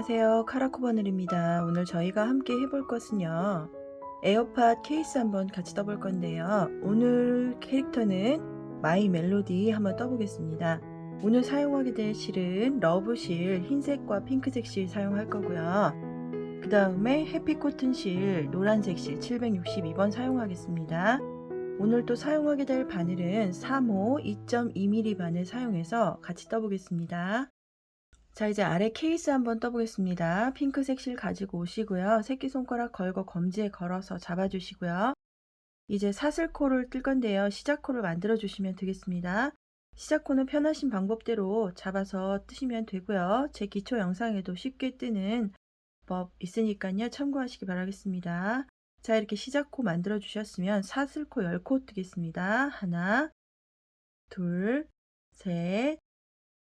안녕하세요. 카라코바늘입니다. 오늘 저희가 함께 해볼 것은요. 에어팟 케이스 한번 같이 떠볼 건데요. 오늘 캐릭터는 마이 멜로디 한번 떠보겠습니다. 오늘 사용하게 될 실은 러브실 흰색과 핑크색 실 사용할 거고요. 그 다음에 해피코튼 실 노란색 실 762번 사용하겠습니다. 오늘 또 사용하게 될 바늘은 3호 2.2mm 바늘 사용해서 같이 떠보겠습니다. 자, 이제 아래 케이스 한번 떠보겠습니다. 핑크색 실 가지고 오시고요. 새끼손가락 걸고 검지에 걸어서 잡아주시고요. 이제 사슬코를 뜰 건데요. 시작코를 만들어 주시면 되겠습니다. 시작코는 편하신 방법대로 잡아서 뜨시면 되고요. 제 기초 영상에도 쉽게 뜨는 법 있으니까요. 참고하시기 바라겠습니다. 자, 이렇게 시작코 만들어 주셨으면 사슬코 10코 뜨겠습니다. 하나, 둘, 셋,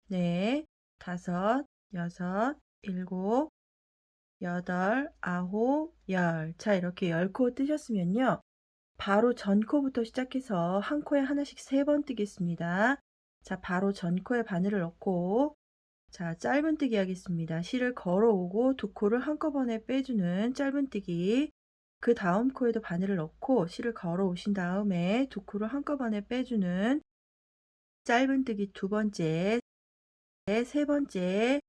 넷, 다섯, 여섯, 일곱, 여덟, 아홉, 열. 자, 이렇게 10코 뜨셨으면요. 바로 전 코부터 시작해서 한 코에 하나씩 3번 뜨겠습니다. 자, 바로 전 코에 바늘을 넣고, 자, 짧은뜨기 하겠습니다. 실을 걸어오고 두 코를 한꺼번에 빼주는 짧은뜨기. 그 다음 코에도 바늘을 넣고 실을 걸어오신 다음에 두 코를 한꺼번에 빼주는 짧은뜨기 두 번째, 세 번째.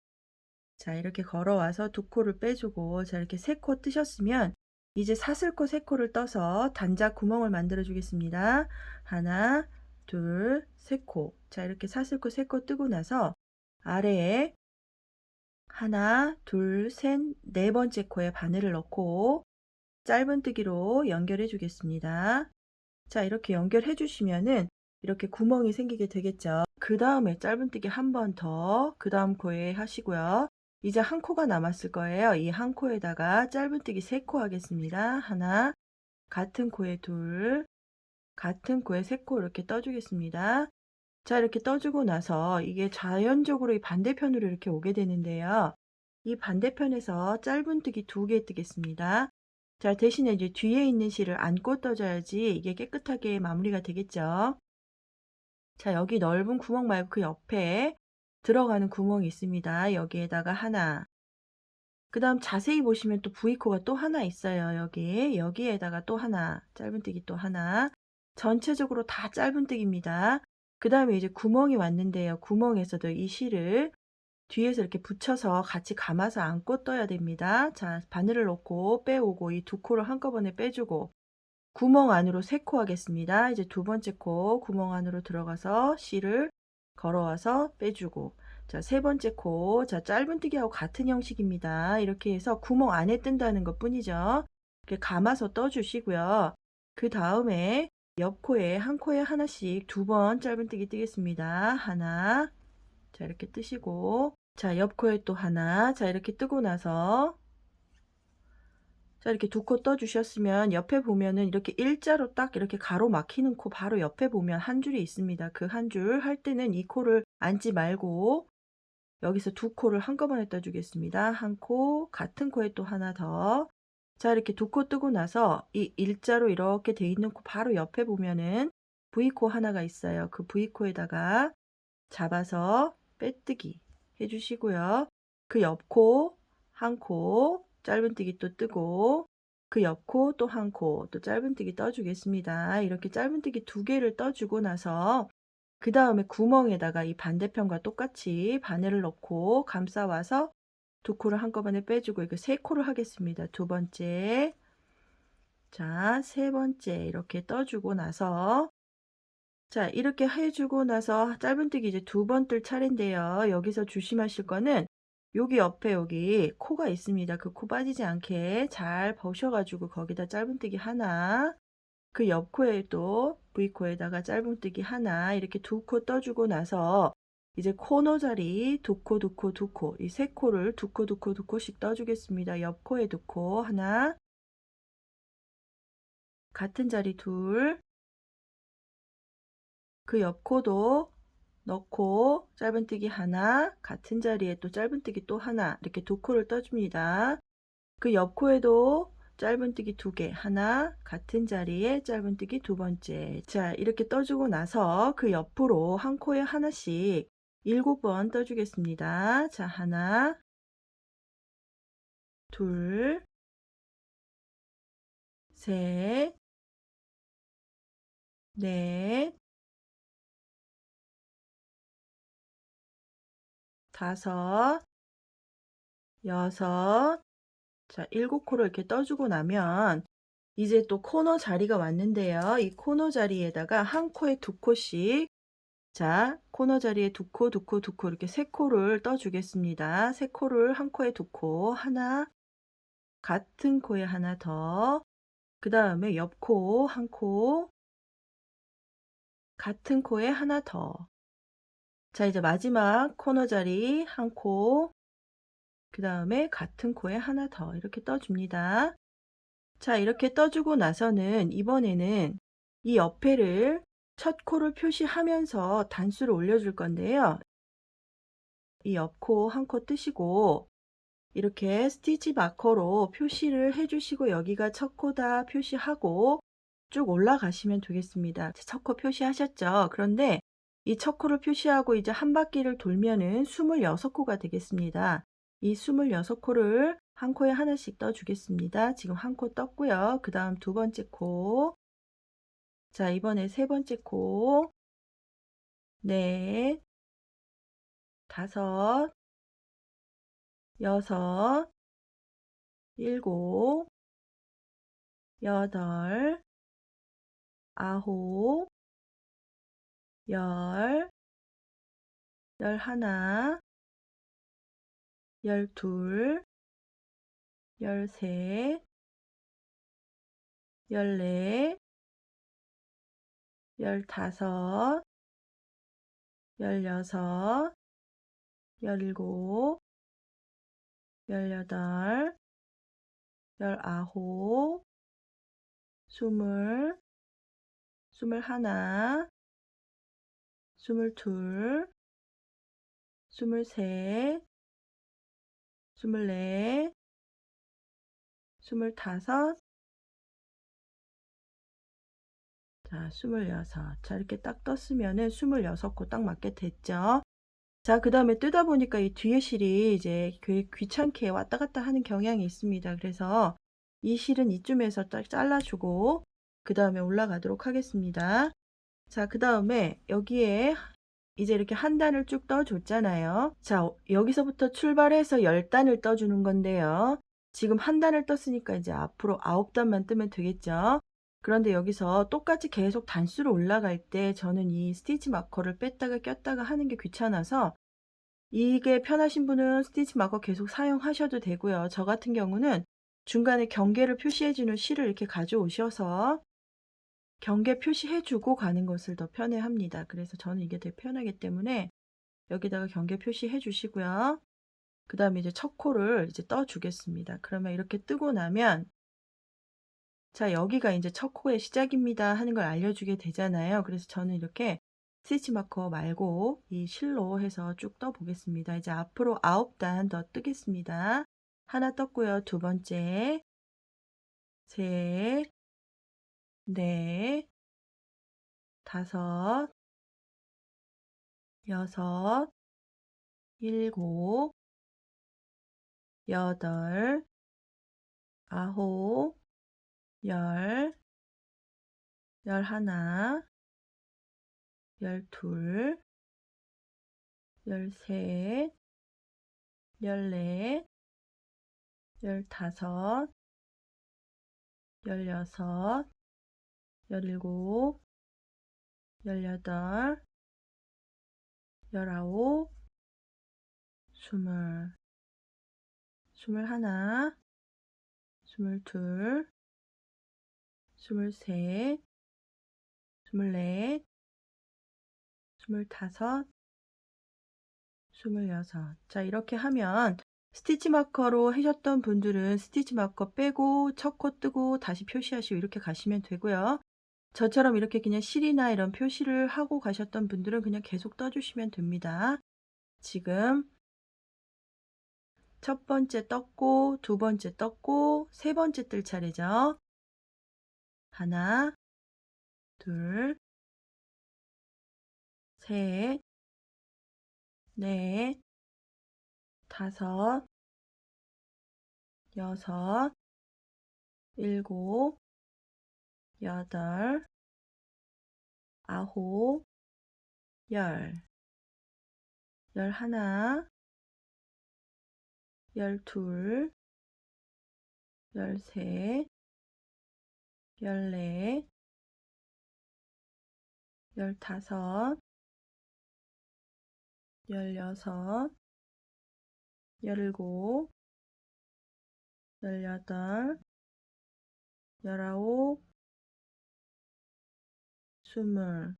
자, 이렇게 걸어와서 두 코를 빼주고, 자, 이렇게 3코 뜨셨으면 이제 사슬코 3코를 떠서 단자 구멍을 만들어 주겠습니다. 하나, 둘, 3코. 자, 이렇게 사슬코 3코 뜨고 나서 아래에 하나, 둘, 셋, 네 번째 코에 바늘을 넣고 짧은뜨기로 연결해 주겠습니다. 자, 이렇게 연결해 주시면은 이렇게 구멍이 생기게 되겠죠. 그 다음에 짧은뜨기 한 번 더, 그 다음 코에 하시고요. 이제 한 코가 남았을 거예요. 이 한 코에다가 짧은뜨기 3코 하겠습니다. 하나, 같은 코에 둘, 같은 코에 3코 이렇게 떠주겠습니다. 자, 이렇게 떠주고 나서 이게 자연적으로 이 반대편으로 이렇게 오게 되는데요. 이 반대편에서 짧은뜨기 2개 뜨겠습니다. 자, 대신에 이제 뒤에 있는 실을 안고 떠줘야지 이게 깨끗하게 마무리가 되겠죠. 자, 여기 넓은 구멍 말고 그 옆에 들어가는 구멍이 있습니다. 여기에다가 하나. 그 다음 자세히 보시면 또 V코가 또 하나 있어요. 여기에다가 또 하나. 짧은뜨기 또 하나. 전체적으로 다 짧은뜨기입니다. 그 다음에 이제 구멍이 왔는데요. 구멍에서도 이 실을 뒤에서 이렇게 붙여서 같이 감아서 안고 떠야 됩니다. 자, 바늘을 넣고 빼오고 이 두 코를 한꺼번에 빼주고 구멍 안으로 3코 하겠습니다. 이제 두 번째 코 구멍 안으로 들어가서 실을 걸어와서 빼주고, 자, 세 번째 코, 자, 짧은뜨기하고 같은 형식입니다. 이렇게 해서 구멍 안에 뜬다는 것 뿐이죠. 이렇게 감아서 떠주시고요. 그 다음에 옆 코에 한 코에 하나씩 2번 짧은뜨기 뜨겠습니다. 하나, 자, 이렇게 뜨시고, 자, 옆 코에 또 하나, 자, 이렇게 뜨고 나서 자, 이렇게 두 코 떠주셨으면 옆에 보면은 이렇게 일자로 딱 이렇게 가로 막히는 코 바로 옆에 보면 한 줄이 있습니다. 그 한 줄 할 때는 이 코를 앉지 말고 여기서 두 코를 한꺼번에 떠주겠습니다. 한 코, 같은 코에 또 하나 더. 자, 이렇게 두 코 뜨고 나서 이 일자로 이렇게 돼 있는 코 바로 옆에 보면은 V코 하나가 있어요. 그 V코에다가 잡아서 빼뜨기 해주시고요. 그 옆 코, 한 코, 짧은뜨기 또 뜨고, 그 옆 코 또 한 코, 또 짧은뜨기 떠주겠습니다. 이렇게 짧은뜨기 2개를 떠주고 나서 그 다음에 구멍에다가 이 반대편과 똑같이 바늘을 넣고 감싸와서 두 코를 한꺼번에 빼주고 이거 3코를 하겠습니다. 두 번째, 자, 세 번째 이렇게 떠주고 나서 자, 이렇게 해주고 나서 짧은뜨기 이제 2번 뜰 차례인데요. 여기서 조심하실 거는 여기 옆에 여기 코가 있습니다. 그 코 빠지지 않게 잘 버셔가지고 거기다 짧은뜨기 하나, 그 옆 코에도 V코에다가 짧은뜨기 하나 이렇게 2코 떠주고 나서 이제 코너 자리 2코, 2코, 2코 이 3코를 2코, 2코, 2코씩 떠주겠습니다. 옆 코에 2코 하나, 같은 자리 둘, 그 옆 코도 넣고 짧은뜨기 하나, 같은 자리에 또 짧은뜨기 또 하나 이렇게 2코를 떠줍니다. 그 옆 코에도 짧은뜨기 2개 하나, 같은 자리에 짧은뜨기 두 번째. 자, 이렇게 떠주고 나서 그 옆으로 한 코에 하나씩 7번 떠주겠습니다. 자, 하나, 둘, 셋, 넷, 다섯, 여섯. 자, 7코를 이렇게 떠주고 나면 이제 또 코너 자리가 왔는데요. 이 코너 자리에다가 한 코에 2코씩, 자, 코너 자리에 2코, 2코, 2코 이렇게 3코를 떠주겠습니다. 3코를 한 코에 2코, 하나, 같은 코에 하나 더, 그 다음에 옆 코 한 코, 같은 코에 하나 더. 자, 이제 마지막 코너 자리 한 코, 그 다음에 같은 코에 하나 더 이렇게 떠줍니다. 자, 이렇게 떠주고 나서는 이번에는 이 옆에를 첫 코를 표시하면서 단수를 올려줄 건데요. 이 옆 코 한 코 뜨시고 이렇게 스티치 마커로 표시를 해주시고 여기가 첫 코다 표시하고 쭉 올라가시면 되겠습니다. 첫 코 표시하셨죠? 그런데 이 첫 코를 표시하고 이제 한 바퀴를 돌면은 26코가 되겠습니다. 이 26코를 한 코에 하나씩 떠주겠습니다. 지금 한 코 떴고요. 그 다음 두 번째 코. 자, 이번에 세 번째 코. 넷, 다섯, 여섯, 일곱, 여덟, 아홉, 열, 열하나, 열둘, 열셋, 열넷, 열다섯, 열여섯, 열일곱, 열여덟, 열아홉, 스물, 스물하나, 스물둘, 스물셋, 스물넷, 스물다섯, 자, 26. 자, 이렇게 딱 떴으면은 26코 딱 맞게 됐죠. 자, 그 다음에 뜨다 보니까 이 뒤에 실이 이제 귀찮게 왔다 갔다 하는 경향이 있습니다. 그래서 이 실은 이쯤에서 딱 잘라주고 그 다음에 올라가도록 하겠습니다. 자, 그 다음에 여기에 이제 이렇게 한 단을 쭉 떠줬잖아요. 자, 여기서부터 출발해서 10단을 떠주는 건데요. 지금 한 단을 떴으니까 이제 앞으로 9단만 뜨면 되겠죠. 그런데 여기서 똑같이 계속 단수로 올라갈 때 저는 이 스티치 마커를 뺐다가 꼈다가 하는 게 귀찮아서 이게 편하신 분은 스티치 마커 계속 사용하셔도 되고요. 저 같은 경우는 중간에 경계를 표시해주는 실을 이렇게 가져오셔서 경계 표시해주고 가는 것을 더 편해합니다. 그래서 저는 이게 되게 편하기 때문에 여기다가 경계 표시해 주시고요. 그 다음에 이제 첫 코를 이제 떠주겠습니다. 그러면 이렇게 뜨고 나면 자, 여기가 이제 첫 코의 시작입니다 하는 걸 알려주게 되잖아요. 그래서 저는 이렇게 스티치 마커 말고 이 실로 해서 쭉 떠 보겠습니다. 이제 앞으로 9단 더 뜨겠습니다. 하나 떴고요. 두 번째, 셋, 넷, 다섯, 여섯, 일곱, 여덟, 아홉, 열, 열하나, 열둘, 열셋, 열넷, 열다섯, 열여섯, 열일곱, 열여덟, 열아홉, 스물, 스물하나, 스물둘, 스물셋, 스물넷, 스물다섯, 스물여섯. 자, 이렇게 하면 스티치 마커로 하셨던 분들은 스티치 마커 빼고 첫 코 뜨고 다시 표시하시고 이렇게 가시면 되고요. 저처럼 이렇게 그냥 실이나 이런 표시를 하고 가셨던 분들은 그냥 계속 떠주시면 됩니다. 지금 첫 번째 떴고 두 번째 떴고 세 번째 뜰 차례죠. 하나, 둘, 셋, 넷, 다섯, 여섯, 일곱, 여덟, 아홉, 열, 열하나, 열둘, 열셋, 열넷, 열다섯, 열여섯, 열일곱, 열여덟, 열아홉, 스물,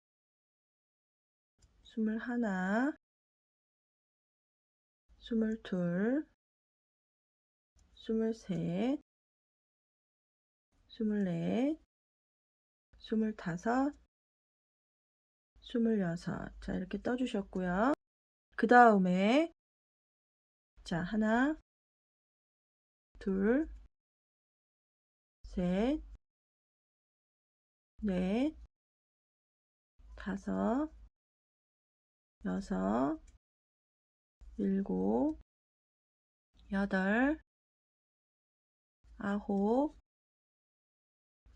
스물하나, 스물둘, 스물셋, 스물넷, 스물다섯, 스물여섯. 자, 이렇게 떠주셨고요. 그 다음에 자, 하나, 둘, 셋, 넷, 다섯, 여섯, 일곱, 여덟, 아홉,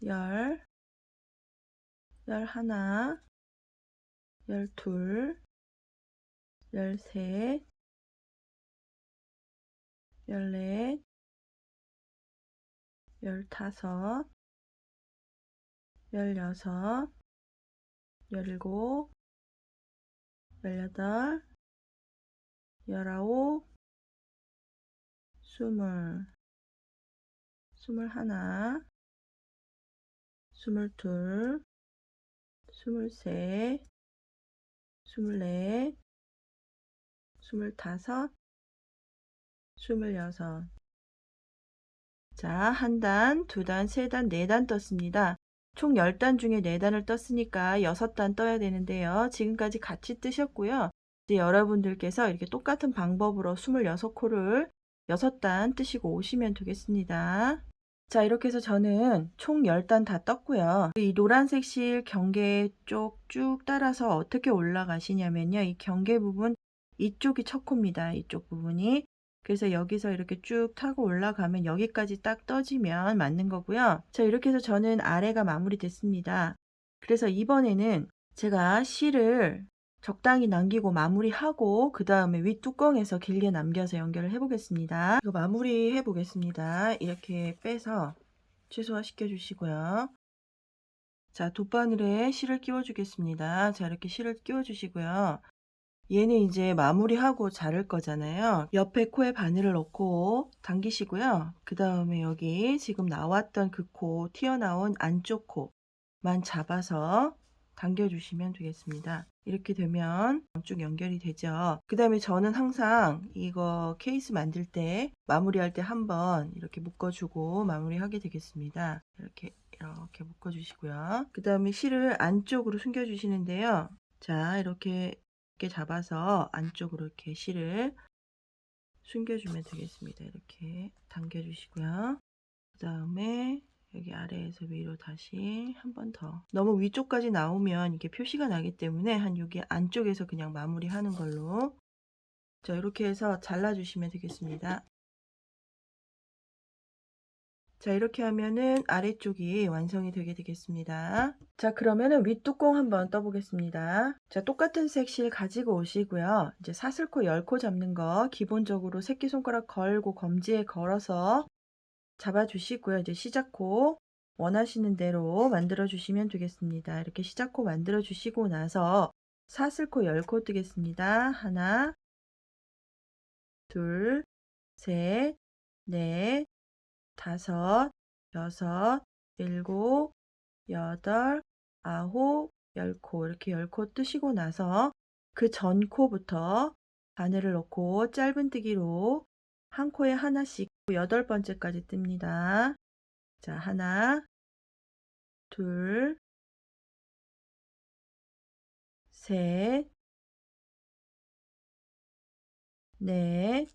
열, 열하나, 열둘, 열셋, 열넷, 열다섯, 열여섯, 열일곱, 열여덟, 열아홉, 스물, 스물하나, 스물둘, 스물셋, 스물넷, 스물다섯, 스물여섯. 자, 한 단, 두 단, 세 단, 네 단 떴습니다. 총 10단 중에 4단을 떴으니까 6단 떠야 되는데요. 지금까지 같이 뜨셨고요. 이제 여러분들께서 이렇게 똑같은 방법으로 26코를 6단 뜨시고 오시면 되겠습니다. 자, 이렇게 해서 저는 총 10단 다 떴고요. 이 노란색 실 경계 쪽 쭉 따라서 어떻게 올라가시냐면요. 이 경계 부분 이쪽이 첫 코입니다. 이쪽 부분이. 그래서 여기서 이렇게 쭉 타고 올라가면 여기까지 딱 떠지면 맞는 거고요. 자, 이렇게 해서 저는 아래가 마무리됐습니다. 그래서 이번에는 제가 실을 적당히 남기고 마무리하고 그 다음에 윗뚜껑에서 길게 남겨서 연결을 해보겠습니다. 이거 마무리 해보겠습니다. 이렇게 빼서 최소화시켜 주시고요. 자, 돗바늘에 실을 끼워 주겠습니다. 자, 이렇게 실을 끼워 주시고요. 얘는 이제 마무리하고 자를 거잖아요. 옆에 코에 바늘을 넣고 당기시고요. 그 다음에 여기 지금 나왔던 그 코, 튀어나온 안쪽 코만 잡아서 당겨주시면 되겠습니다. 이렇게 되면 쭉 연결이 되죠. 그 다음에 저는 항상 이거 케이스 만들 때 마무리할 때 한번 이렇게 묶어주고 마무리하게 되겠습니다. 이렇게 묶어주시고요. 그 다음에 실을 안쪽으로 숨겨주시는데요. 자, 이렇게 잡아서 안쪽으로 이렇게 실을 숨겨주면 되겠습니다. 이렇게 당겨주시고요. 그 다음에 여기 아래에서 위로 다시 한 번 더. 너무 위쪽까지 나오면 이게 표시가 나기 때문에 한 여기 안쪽에서 그냥 마무리하는 걸로. 자, 이렇게 해서 잘라주시면 되겠습니다. 자, 이렇게 하면은 아래쪽이 완성이 되게 되겠습니다. 자, 그러면은 윗뚜껑 한번 떠보겠습니다. 자, 똑같은 색 실 가지고 오시고요. 이제 사슬코 10코 잡는 거 기본적으로 새끼손가락 걸고 검지에 걸어서 잡아주시고요. 이제 시작코 원하시는 대로 만들어 주시면 되겠습니다. 이렇게 시작코 만들어 주시고 나서 사슬코 10코 뜨겠습니다. 하나, 둘, 셋, 넷, 다섯, 여섯, 일곱, 여덟, 아홉, 10코 이렇게 10코 뜨시고 나서 그 전 코부터 바늘을 넣고 짧은뜨기로 한 코에 하나씩 8번째까지 뜹니다. 자, 하나, 둘, 셋, 넷,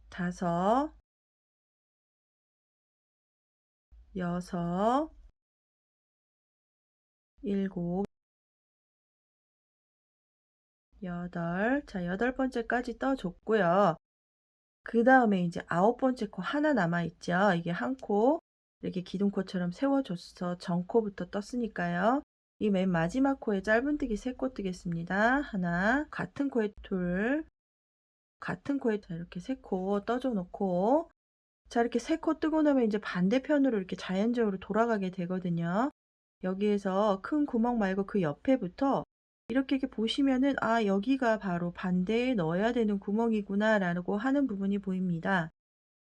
다섯, 여섯, 일곱, 여덟. 자, 8번째까지 떠줬고요. 그다음에 이제 아홉 번째 코 하나 남아 있죠. 이게 한 코 이렇게 기둥코처럼 세워 줘서 전코부터 떴으니까요. 이 맨 마지막 코에 짧은뜨기 3코 뜨겠습니다. 하나, 같은 코에 둘, 같은 코에 자 이렇게 3코 떠줘 놓고, 자 이렇게 3코 뜨고 나면 이제 반대편으로 이렇게 자연적으로 돌아가게 되거든요. 여기에서 큰 구멍 말고 그 옆에부터 이렇게 보시면은 '아 여기가 바로 반대에 넣어야 되는 구멍이구나.'라고 하는 부분이 보입니다.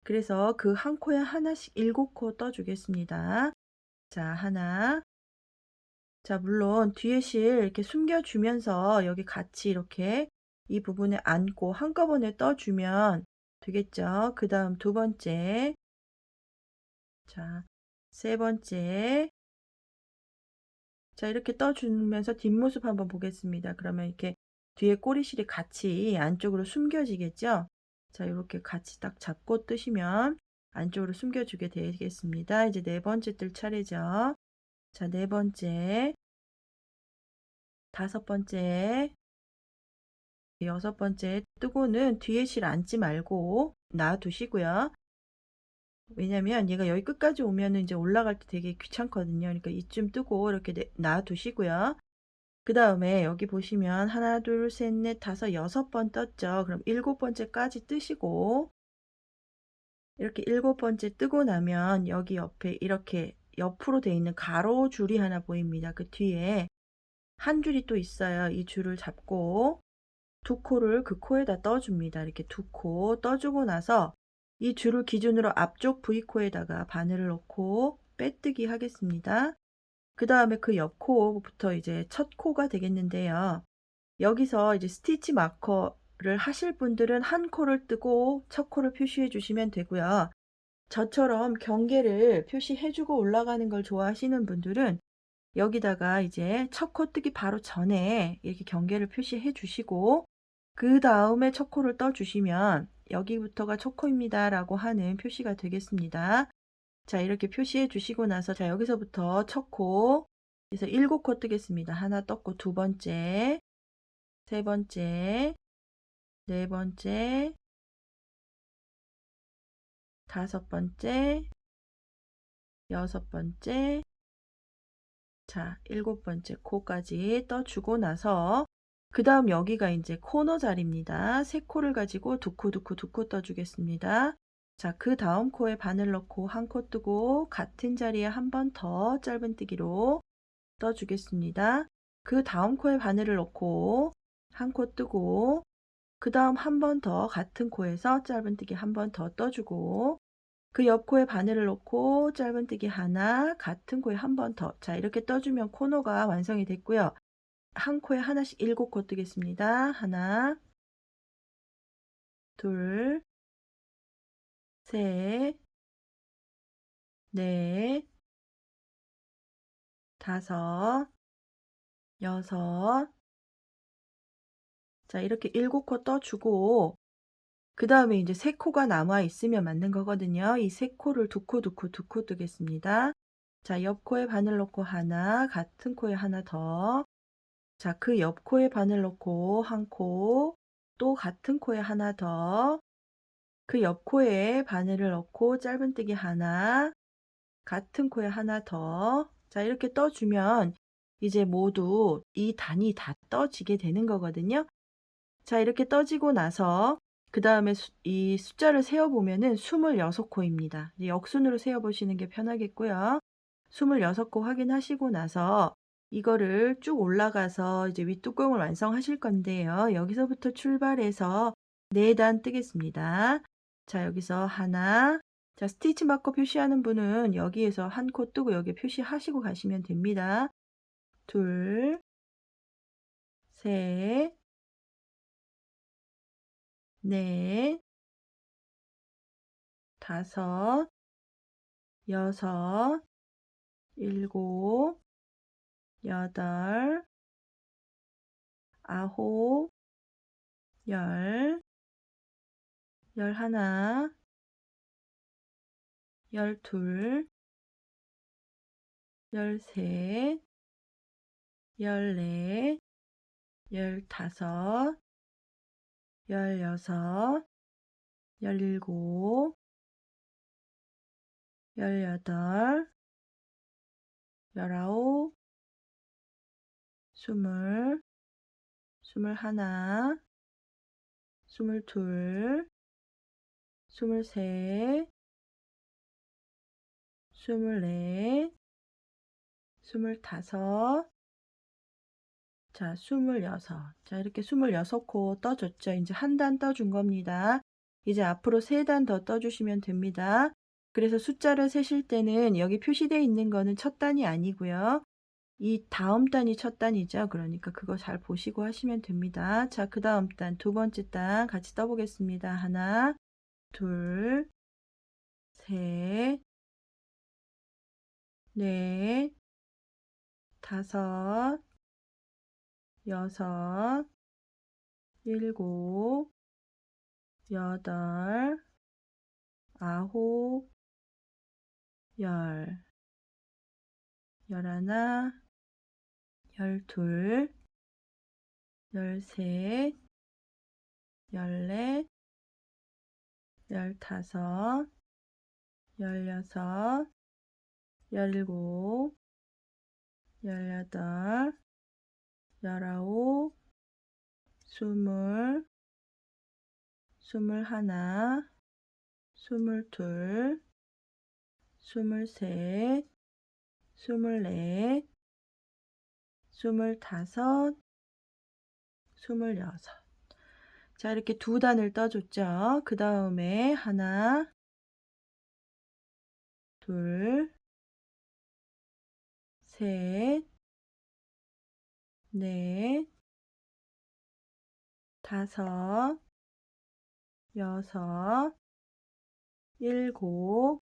그래서 그 한 코에 하나씩 7코 떠 주겠습니다. 자 하나, 자 물론 뒤에 실 이렇게 숨겨 주면서 여기 같이 이렇게 이 부분에 안고 한꺼번에 떠 주면 되겠죠. 그다음 두 번째, 자 세 번째, 자 이렇게 떠 주면서 뒷모습 한번 보겠습니다. 그러면 이렇게 뒤에 꼬리실이 같이 안쪽으로 숨겨지겠죠. 자 요렇게 같이 딱 잡고 뜨시면 안쪽으로 숨겨 주게 되겠습니다. 이제 네 번째 뜰 차례죠. 자 네 번째, 다섯 번째, 여섯 번째 뜨고는 뒤에 실 앉지 말고 놔 두시고요. 왜냐면 얘가 여기 끝까지 오면은 이제 올라갈 때 되게 귀찮거든요. 그러니까 이쯤 뜨고 이렇게 놔 두시고요. 그다음에 여기 보시면 하나, 둘, 셋, 넷, 다섯, 여섯 번 떴죠. 그럼 일곱 번째까지 뜨시고, 이렇게 일곱 번째 뜨고 나면 여기 옆에 이렇게 옆으로 돼 있는 가로줄이 하나 보입니다. 그 뒤에 한 줄이 또 있어요. 이 줄을 잡고 두 코를 그 코에다 떠 줍니다. 이렇게 두 코 떠 주고 나서 이 줄을 기준으로 앞쪽 V코에다가 바늘을 넣고 빼뜨기 하겠습니다. 그다음에 그 옆 코부터 이제 첫 코가 되겠는데요. 여기서 이제 스티치 마커를 하실 분들은 한 코를 뜨고 첫 코를 표시해 주시면 되고요. 저처럼 경계를 표시해 주고 올라가는 걸 좋아하시는 분들은 여기다가 이제 첫 코 뜨기 바로 전에 이렇게 경계를 표시해 주시고, 그다음에 첫 코를 떠 주시면 여기부터가 첫 코입니다라고 하는 표시가 되겠습니다. 자 이렇게 표시해 주시고 나서 자 여기서부터 첫 코, 그래서 7코 뜨겠습니다. 하나 떴고 두 번째, 세 번째, 네 번째, 다섯 번째, 여섯 번째, 자 일곱 번째 코까지 떠 주고 나서 그다음 여기가 이제 코너 자리입니다. 세 코를 가지고 두 코, 두 코, 두 코 떠 주겠습니다. 자 그다음 코에 바늘 넣고 한 코 뜨고 같은 자리에 한 번 더 짧은뜨기로 떠 주겠습니다. 그다음 코에 바늘을 넣고 한 코 뜨고 그다음 한 번 더 같은 코에서 짧은뜨기 한 번 더 떠 주고 그 옆 코에 바늘을 넣고 짧은뜨기 하나, 같은 코에 한 번 더. 자 이렇게 떠 주면 코너가 완성이 됐고요. 한 코에 하나씩 7코 뜨겠습니다. 하나, 둘, 셋, 넷, 다섯, 여섯. 자 이렇게 7코 떠 주고 그다음에 이제 3코가 남아 있으면 맞는 거거든요. 이 3코를 두 코, 두 코, 두 코 뜨겠습니다. 자 옆 코에 바늘 넣고 하나, 같은 코에 하나 더. 자 그 옆 코에 바늘 넣고 한 코, 또 같은 코에 하나 더. 그 옆 코에 바늘을 넣고 짧은뜨기 하나, 같은 코에 하나 더. 자 이렇게 떠 주면 이제 모두 이 단이 다 떠지게 되는 거거든요. 자 이렇게 떠지고 나서 그다음에 이 숫자를 세어 보면은 26코입니다. 이제 역순으로 세어 보시는 게 편하겠고요. 26코 확인하시고 나서 이거를 쭉 올라가서 이제 윗뚜껑을 완성하실 건데요. 여기서부터 출발해서 4단 뜨겠습니다. 자 여기서 하나, 자 스티치 마커 표시하는 분은 여기에서 한 코 뜨고 여기 표시하시고 가시면 됩니다. 둘, 셋, 넷, 다섯, 여섯, 일곱, 여덟, 아홉, 열, 열하나, 열둘, 열셋, 열넷, 열다섯, 열여섯, 17, 18, 19, 20, 21, 22, 23, 24, 25, 자, 26. 자, 이렇게 26코 떠줬죠. 이제 한 단 떠준 겁니다. 이제 앞으로 3단 더 떠주시면 됩니다. 그래서 숫자를 세실 때는 여기 표시되어 있는 거는 첫 단이 아니고요. 이 다음 단이 첫 단이죠. 그러니까 그거 잘 보시고 하시면 됩니다. 자, 그 다음 단, 두 번째 단 같이 떠보겠습니다. 하나, 둘, 셋, 넷, 다섯, 여섯, 일곱, 여덟, 아홉, 열, 열하나, 열둘, 열셋, 열넷, 열다섯, 열여섯, 열일곱, 열여덟, 열아홉, 스물, 스물하나, 스물둘, 스물셋, 스물넷, 스물다섯, 스물여섯. 자, 이렇게 두 단을 떠줬죠. 그 다음에 하나, 둘, 셋, 넷, 다섯, 여섯, 일곱,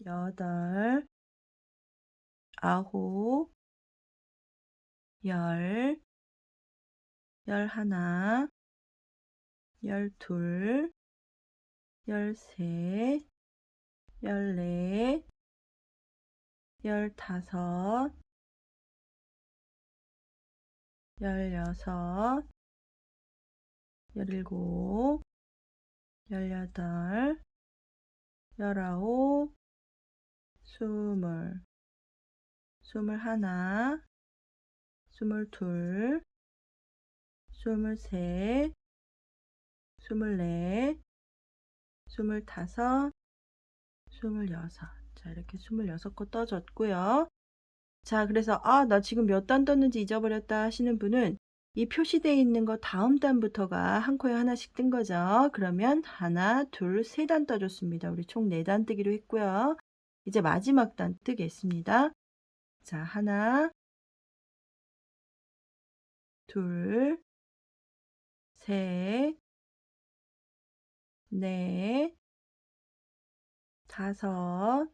여덟, 아홉, 열, 열하나, 열둘, 열셋, 열넷, 열다섯, 열여섯, 열일곱, 열여덟, 열아홉, 스물, 스물하나, 스물둘, 스물셋, 스물넷, 스물다섯, 스물여섯. 자, 이렇게 26코 떠줬고요. 자, 그래서 나 지금 몇 단 떴는지 잊어버렸다 하시는 분은 이 표시되어 있는 거 다음 단부터가 한 코에 하나씩 뜬 거죠. 그러면 하나, 둘, 세 단 떠줬습니다. 우리 총 4단 뜨기로 했고요. 이제 마지막 단 뜨겠습니다. 자, 하나, 둘, 셋, 넷, 다섯,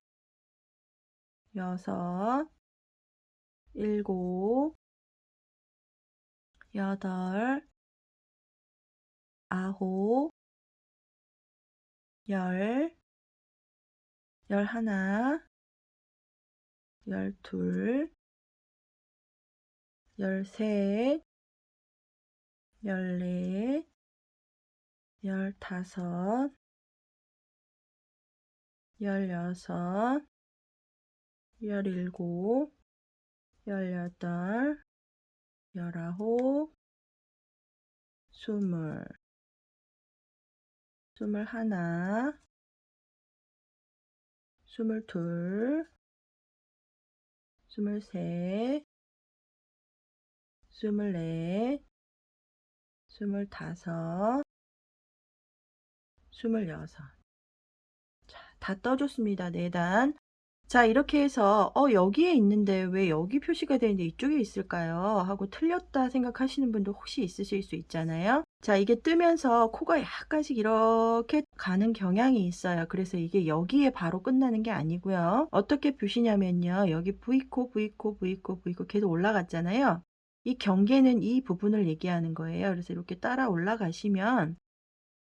여섯, 일곱, 여덟, 아홉, 열, 열하나, 열둘, 열셋, 열넷, 열다섯, 열여섯, 열일곱, 열여덟, 열아홉, 스물, 스물하나, 스물둘, 스물셋, 스물넷, 스물다섯, 스물여섯. 자, 다 떠줬습니다. 4단. 자, 이렇게 해서 여기에 있는데 왜 여기 표시가 되는데 이쪽에 있을까요? 하고 틀렸다 생각하시는 분도 혹시 있으실 수 있잖아요. 자, 이게 뜨면서 코가 약간씩 이렇게 가는 경향이 있어요. 그래서 이게 여기에 바로 끝나는 게 아니고요. 어떻게 표시냐면요. 여기 V코, V코, V코, V코 계속 올라갔잖아요. 이 경계는 이 부분을 얘기하는 거예요. 그래서 이렇게 따라 올라가시면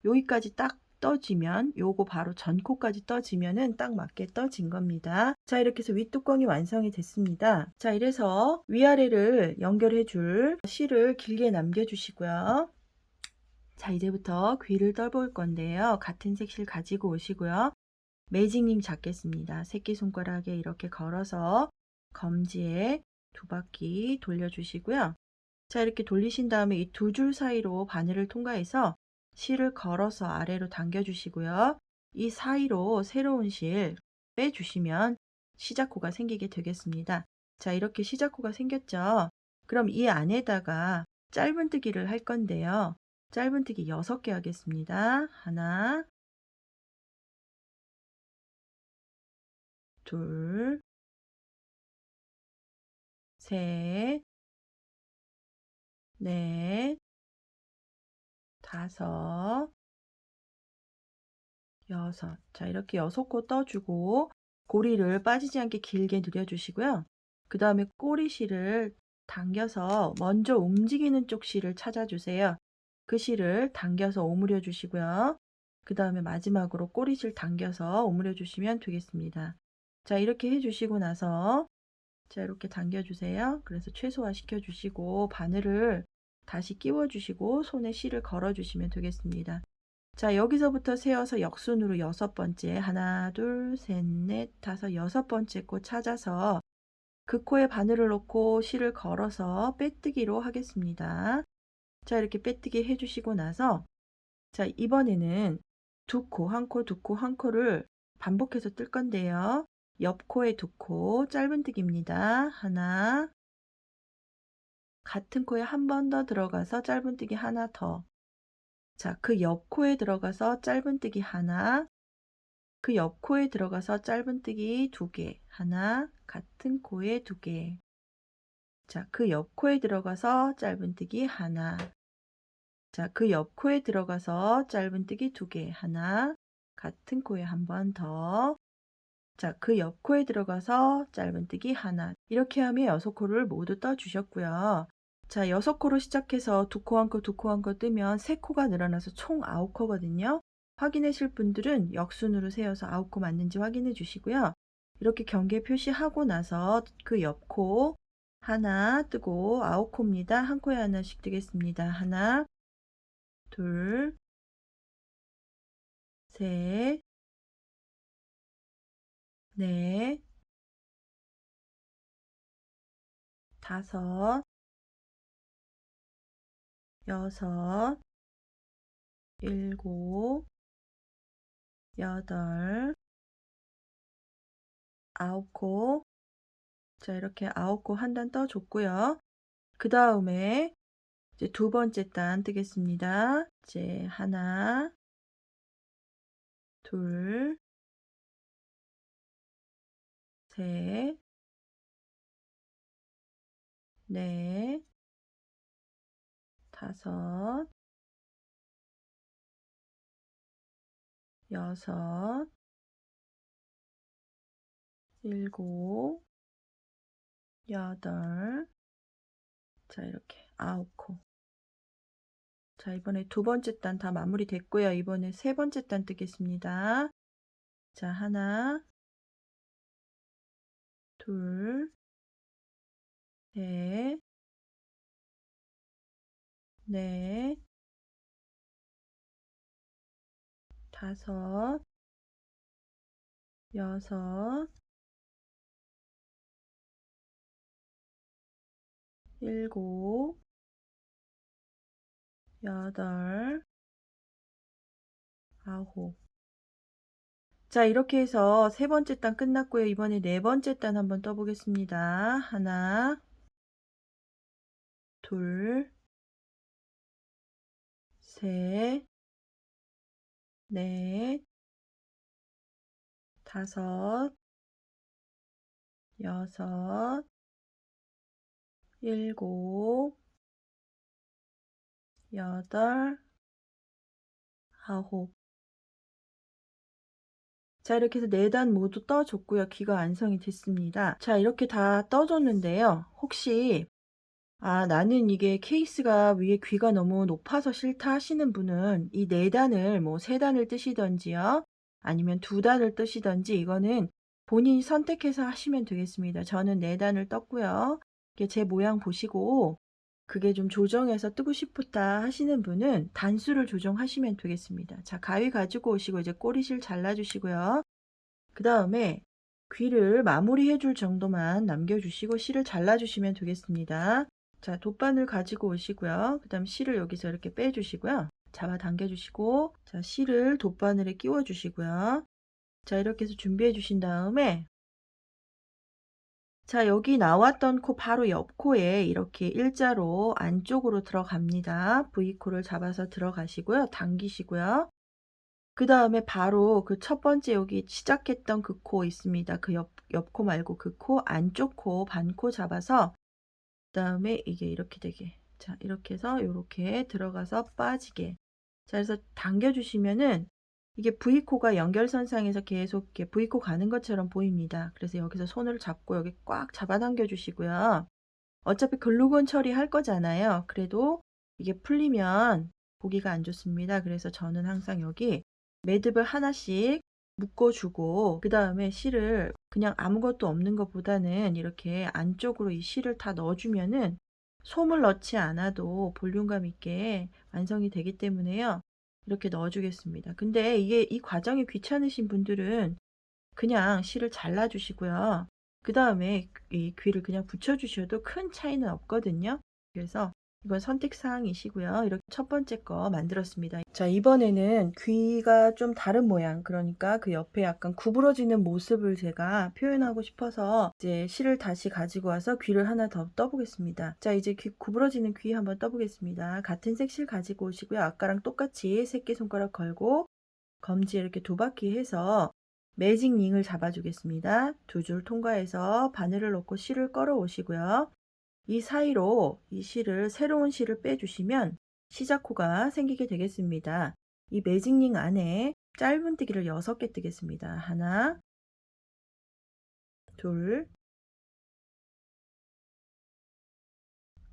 여기까지 딱 떠지면 요거 바로 전코까지 떠지면은 딱 맞게 떠진 겁니다. 자, 이렇게 해서 윗뚜껑이 완성이 됐습니다. 자, 이래서 위아래를 연결해 줄 실을 길게 남겨 주시고요. 자, 이제부터 귀를 떠볼 건데요. 같은 색실 가지고 오시고요. 매직링 잡겠습니다. 새끼손가락에 이렇게 걸어서 검지에 2바퀴 돌려주시고요. 자, 이렇게 돌리신 다음에 이 2줄 사이로 바늘을 통과해서 실을 걸어서 아래로 당겨주시고요. 이 사이로 새로운 실 빼주시면 시작코가 생기게 되겠습니다. 자, 이렇게 시작코가 생겼죠. 그럼 이 안에다가 짧은뜨기를 할 건데요. 짧은뜨기 6개 하겠습니다. 하나, 둘, 셋, 넷, 다섯, 여섯. 자, 이렇게 6코 떠주고 고리를 빠지지 않게 길게 늘려주시고요. 그 다음에 꼬리실을 당겨서 먼저 움직이는 쪽 실을 찾아주세요. 그 실을 당겨서 오므려 주시고요. 그 다음에 마지막으로 꼬리실 당겨서 오므려 주시면 되겠습니다. 자, 이렇게 해주시고 나서 자, 이렇게 당겨주세요. 그래서 최소화 시켜주시고 바늘을 다시 끼워주시고 손에 실을 걸어주시면 되겠습니다. 자, 여기서부터 세어서 역순으로 6번째 하나, 둘, 셋, 넷, 다섯, 6번째 코 찾아서 그 코에 바늘을 넣고 실을 걸어서 빼뜨기로 하겠습니다. 자, 이렇게 빼뜨기 해주시고 나서 자, 이번에는 두 코, 한 코, 두 코, 한 코를 반복해서 뜰 건데요. 옆 코에 2코 짧은뜨기입니다. 하나, 같은 코에 한 번 더 들어가서 짧은뜨기 하나 더. 자, 그 옆 코에 들어가서 짧은뜨기 하나, 그 옆 코에 들어가서 짧은뜨기 2개, 하나, 같은 코에 2개. 자, 그 옆 코에 들어가서 짧은뜨기 하나. 자, 그 옆 코에 들어가서 짧은뜨기 2개, 하나, 같은 코에 한 번 더. 자, 그 옆 코에 들어가서 짧은뜨기 하나. 이렇게 하면 6코를 모두 떠주셨고요. 자, 6코로 시작해서 2코 한 코, 2코 한 코 뜨면 3코가 늘어나서 총 9코거든요. 확인하실 분들은 역순으로 세어서 9코 맞는지 확인해 주시고요. 이렇게 경계 표시하고 나서 그 옆 코 하나 뜨고 9코입니다. 한 코에 하나씩 뜨겠습니다. 하나, 둘, 셋, 넷, 다섯, 여섯, 일곱, 여덟, 9코. 자, 이렇게 9코 한 단 떠줬고요. 그 다음에 이제 2번째 단 뜨겠습니다. 이제 하나, 둘, 셋, 넷, 다섯, 여섯, 일곱, 여덟. 자, 이렇게 9코. 자, 이번에 2번째 단 다 마무리 됐고요. 이번에 3번째 단 뜨겠습니다. 자, 하나, 둘, 셋, 넷, 다섯, 여섯, 일곱, 여덟, 9. 자, 이렇게 해서 3번째 단 끝났고요. 이번에 4번째 단 한번 떠보겠습니다. 하나, 둘, 셋, 넷, 다섯, 여섯, 일곱, 여덟, 9. 자, 이렇게 해서 4단 모두 떠줬고요. 귀가 완성이 됐습니다. 자, 이렇게 다 떠줬는데요. 혹시 나는 이게 케이스가 위에 귀가 너무 높아서 싫다 하시는 분은 이 4단을 뭐 3단을 뜨시던지요. 아니면 2단을 뜨시던지 이거는 본인이 선택해서 하시면 되겠습니다. 저는 4단을 떴고요. 이게 제 모양 보시고 그게 좀 조정해서 뜨고 싶다 하시는 분은 단수를 조정하시면 되겠습니다. 자, 가위 가지고 오시고 이제 꼬리실 잘라 주시고요. 그다음에 귀를 마무리해 줄 정도만 남겨 주시고 실을 잘라 주시면 되겠습니다. 자, 돗바늘 가지고 오시고요. 그다음 실을 여기서 이렇게 빼 주시고요. 잡아 당겨 주시고, 자, 실을 돗바늘에 끼워 주시고요. 자, 이렇게 해서 준비해 주신 다음에, 자, 여기 나왔던 코 바로 옆 코에 이렇게 일자로 안쪽으로 들어갑니다. V코를 잡아서 들어가시고요. 당기시고요. 그 다음에 바로 그 첫 번째 여기 시작했던 그 코 있습니다. 그 옆 코 말고 그 코 안쪽 코 반코 잡아서, 그 다음에 이게 이렇게 되게, 자, 이렇게 해서 요렇게 들어가서 빠지게, 자, 그래서 당겨 주시면은 이게 V코가 연결선상에서 계속 이렇게 V코 가는 것처럼 보입니다. 그래서 여기서 손을 잡고 여기 꽉 잡아당겨 주시고요. 어차피 글루건 처리할 거잖아요. 그래도 이게 풀리면 보기가 안 좋습니다. 그래서 저는 항상 여기 매듭을 하나씩 묶어주고, 그 다음에 실을 그냥 아무것도 없는 것보다는 이렇게 안쪽으로 이 실을 다 넣어주면은 솜을 넣지 않아도 볼륨감 있게 완성이 되기 때문에요. 이렇게 넣어주겠습니다. 근데 이게 이 과정이 귀찮으신 분들은 그냥 실을 잘라 주시고요. 그 다음에 이 귀를 그냥 붙여 주셔도 큰 차이는 없거든요. 그래서 이건 선택 사항이시고요. 이렇게 첫 번째 거 만들었습니다. 자, 이번에는 귀가 좀 다른 모양, 그러니까 그 옆에 약간 구부러지는 모습을 제가 표현하고 싶어서 이제 실을 다시 가지고 와서 귀를 하나 더 떠보겠습니다. 자, 이제 구부러지는 귀 한번 떠보겠습니다. 같은 색 실 가지고 오시고요. 아까랑 똑같이 새끼손가락 걸고 검지에 이렇게 두 바퀴 해서 매직 링을 잡아주겠습니다. 두 줄 통과해서 바늘을 넣고 실을 끌어 오시고요. 이 사이로 이 실을, 새로운 실을 빼주시면 시작코가 생기게 되겠습니다. 이 매직 링 안에 짧은뜨기를 6개 뜨겠습니다. 하나, 둘,